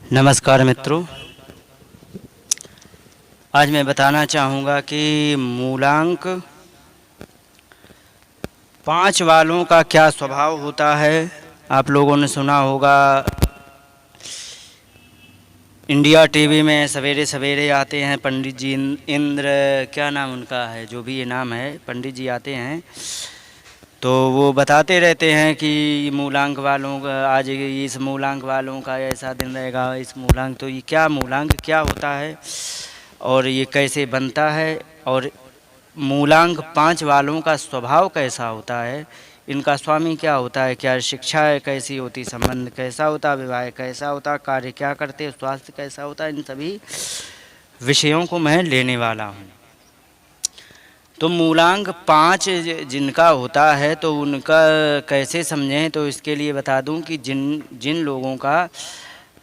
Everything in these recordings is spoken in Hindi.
नमस्कार मित्रों, आज मैं बताना चाहूँगा कि मूलांक 5 वालों का क्या स्वभाव होता है। आप लोगों ने सुना होगा, इंडिया टीवी में सवेरे सवेरे आते हैं पंडित जी इंद्र, क्या नाम उनका है, जो भी ये नाम है, पंडित जी आते हैं तो वो बताते रहते हैं कि मूलांक वालों का आज इस मूलांक वालों का ऐसा दिन रहेगा, इस मूलांक, तो ये क्या मूलांक क्या होता है और ये कैसे बनता है और मूलांक 5 वालों का स्वभाव कैसा होता है, इनका स्वामी क्या होता है, क्या शिक्षा है कैसी होती, संबंध कैसा होता, विवाह कैसा होता, कार्य क्या करते, स्वास्थ्य कैसा होता, इन सभी विषयों को मैं लेने वाला हूँ। तो मूलांक 5 जिनका होता है तो उनका कैसे समझें, तो इसके लिए बता दूं कि जिन लोगों का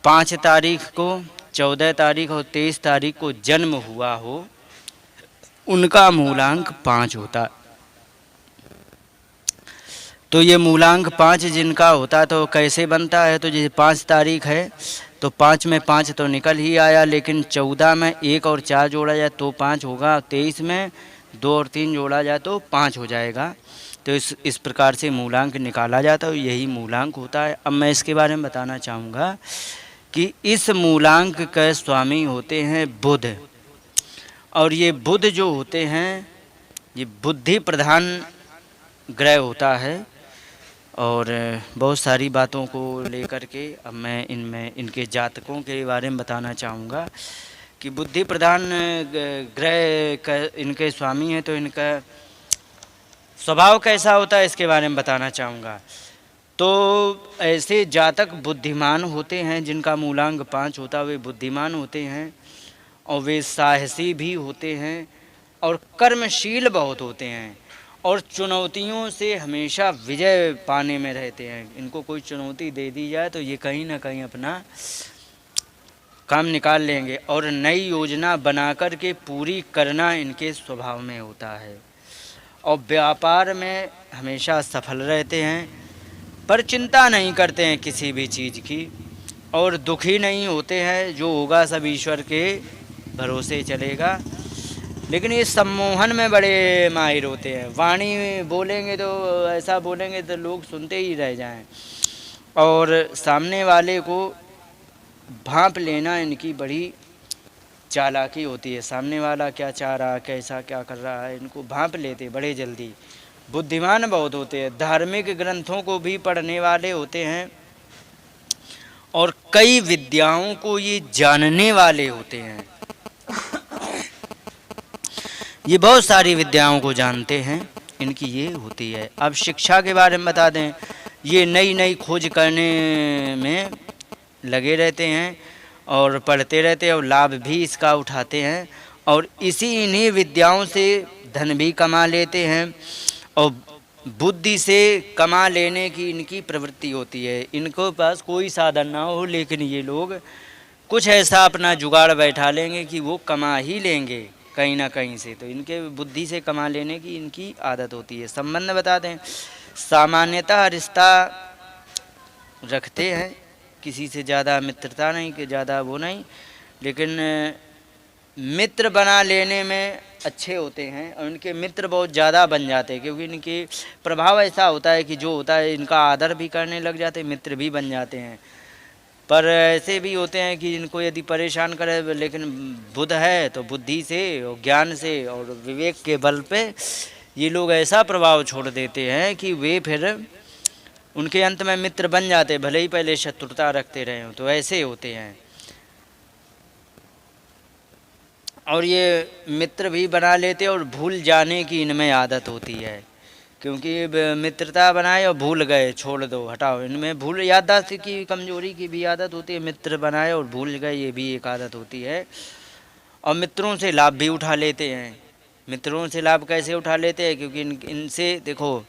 5 तारीख को, 14 तारीख और 23 तारीख को जन्म हुआ हो, उनका मूलांक 5 होता। तो ये मूलांक 5 जिनका होता तो कैसे बनता है, तो जैसे 5 तारीख है तो 5 में 5 तो निकल ही आया, लेकिन 14 में 1 और 4 जोड़ा जाए तो 5 होगा, 23 में 2 और 3 जोड़ा जाए तो 5 हो जाएगा। तो इस प्रकार से मूलांक निकाला जाता है, यही मूलांक होता है। अब मैं इसके बारे में बताना चाहूँगा कि इस मूलांक के स्वामी होते हैं बुध, और ये बुध जो होते हैं ये बुद्धि प्रधान ग्रह होता है। और बहुत सारी बातों को लेकर के अब मैं इनके जातकों के बारे में बताना चाहूँगा कि बुद्धि प्रधान ग्रह का इनके स्वामी हैं, तो इनका स्वभाव कैसा होता है इसके बारे में बताना चाहूँगा। तो ऐसे जातक बुद्धिमान होते हैं, जिनका मूलांक 5 होता है वे बुद्धिमान होते हैं और वे साहसी भी होते हैं और कर्मशील बहुत होते हैं और चुनौतियों से हमेशा विजय पाने में रहते हैं। इनको कोई चुनौती दे दी जाए तो ये कहीं ना कहीं अपना काम निकाल लेंगे और नई योजना बनाकर के पूरी करना इनके स्वभाव में होता है। और व्यापार में हमेशा सफल रहते हैं, पर चिंता नहीं करते हैं किसी भी चीज़ की और दुखी नहीं होते हैं, जो होगा सब ईश्वर के भरोसे चलेगा। लेकिन ये सम्मोहन में बड़े माहिर होते हैं, वाणी बोलेंगे तो ऐसा बोलेंगे तो लोग सुनते ही रह जाएं और सामने वाले को भांप लेना इनकी बड़ी चालाकी होती है। सामने वाला क्या चाह रहा है, कैसा क्या कर रहा है, इनको भांप लेते बड़े जल्दी। बुद्धिमान बहुत होते हैं, धार्मिक ग्रंथों को भी पढ़ने वाले होते हैं और कई विद्याओं को ये जानने वाले होते हैं। ये बहुत सारी विद्याओं को जानते हैं, इनकी ये होती है। अब शिक्षा के बारे में बता दें, ये नई नई खोज करने में लगे रहते हैं और पढ़ते रहते हैं और लाभ भी इसका उठाते हैं और इन्हीं विद्याओं से धन भी कमा लेते हैं और बुद्धि से कमा लेने की इनकी प्रवृत्ति होती है। इनको पास कोई साधन ना हो, लेकिन ये लोग कुछ ऐसा अपना जुगाड़ बैठा लेंगे कि वो कमा ही लेंगे कहीं ना कहीं से। तो इनके बुद्धि से कमा लेने की इनकी आदत होती है। संबंध बता दें, सामान्यतः रिश्ता रखते हैं, किसी से ज़्यादा मित्रता नहीं, कि ज़्यादा वो नहीं, लेकिन मित्र बना लेने में अच्छे होते हैं और इनके मित्र बहुत ज़्यादा बन जाते हैं, क्योंकि इनके प्रभाव ऐसा होता है कि जो होता है इनका आदर भी करने लग जाते हैं, मित्र भी बन जाते हैं। पर ऐसे भी होते हैं कि इनको यदि परेशान करे, लेकिन बुध है तो बुद्धि से और ज्ञान से और विवेक के बल पे ये लोग ऐसा प्रभाव छोड़ देते हैं कि वे फिर उनके अंत में मित्र बन जाते, भले ही पहले शत्रुता रखते रहे हों। तो ऐसे होते हैं और ये मित्र भी बना लेते और भूल जाने की इनमें आदत होती है, क्योंकि मित्रता बनाए और भूल गए, छोड़ दो, हटाओ। इनमें भूल, याददाश्त की कमजोरी की भी आदत होती है। मित्र बनाए और भूल गए, ये भी एक आदत होती है। और मित्रों से लाभ भी उठा लेते हैं। मित्रों से लाभ कैसे उठा लेते हैं, क्योंकि इनसे देखो,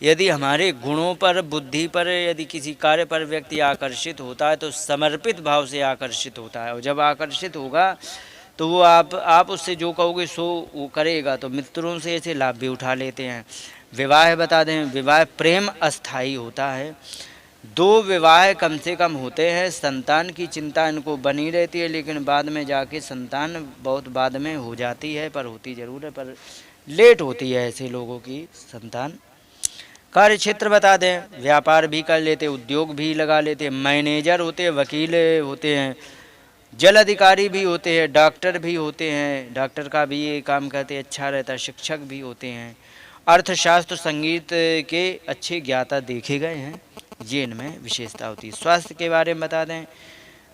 यदि हमारे गुणों पर, बुद्धि पर, यदि किसी कार्य पर व्यक्ति आकर्षित होता है तो समर्पित भाव से आकर्षित होता है, और जब आकर्षित होगा तो वो आप उससे जो कहोगे सो वो करेगा। तो मित्रों से ऐसे लाभ भी उठा लेते हैं। विवाह बता दें, विवाह प्रेम अस्थाई होता है। 2 विवाह कम से कम होते हैं, संतान की चिंता इनको बनी रहती है, लेकिन बाद में जाके संतान बहुत बाद में हो जाती है, पर होती ज़रूर है, पर लेट होती है ऐसे लोगों की संतान। कार्य क्षेत्र बता दें, व्यापार भी कर लेते, उद्योग भी लगा लेते, मैनेजर होते हैं, वकील होते हैं, जल अधिकारी भी होते हैं, डॉक्टर भी होते हैं, डॉक्टर का भी ये काम करते अच्छा रहता है, शिक्षक भी होते हैं, अर्थशास्त्र संगीत के अच्छे ज्ञाता देखे गए हैं, ये इनमें विशेषता होती है। स्वास्थ्य के बारे में बता दें,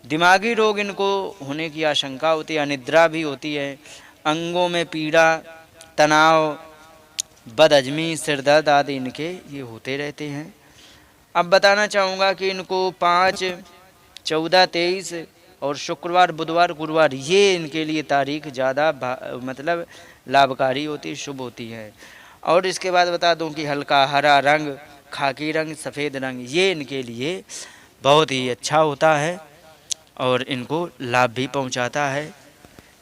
दिमागी रोग इनको होने की आशंका होती है, अनिद्रा भी होती है, अंगों में पीड़ा, तनाव, बदहजमी, सिर दर्द आदि इनके ये होते रहते हैं। अब बताना चाहूँगा कि इनको 5, 14, 23 और शुक्रवार, बुधवार, गुरुवार ये इनके लिए तारीख ज़्यादा मतलब लाभकारी होती है, शुभ होती है। और इसके बाद बता दूं कि हल्का हरा रंग, खाकी रंग, सफ़ेद रंग ये इनके लिए बहुत ही अच्छा होता है और इनको लाभ भी पहुंचाता है।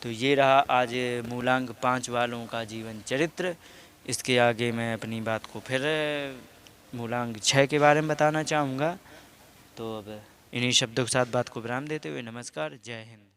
तो ये रहा आज मूलांक 5 वालों का जीवन चरित्र। इसके आगे मैं अपनी बात को फिर मूलांक 6 के बारे में बताना चाहूँगा। तो अब इन्हीं शब्दों के साथ बात को विराम देते हुए नमस्कार, जय हिंद।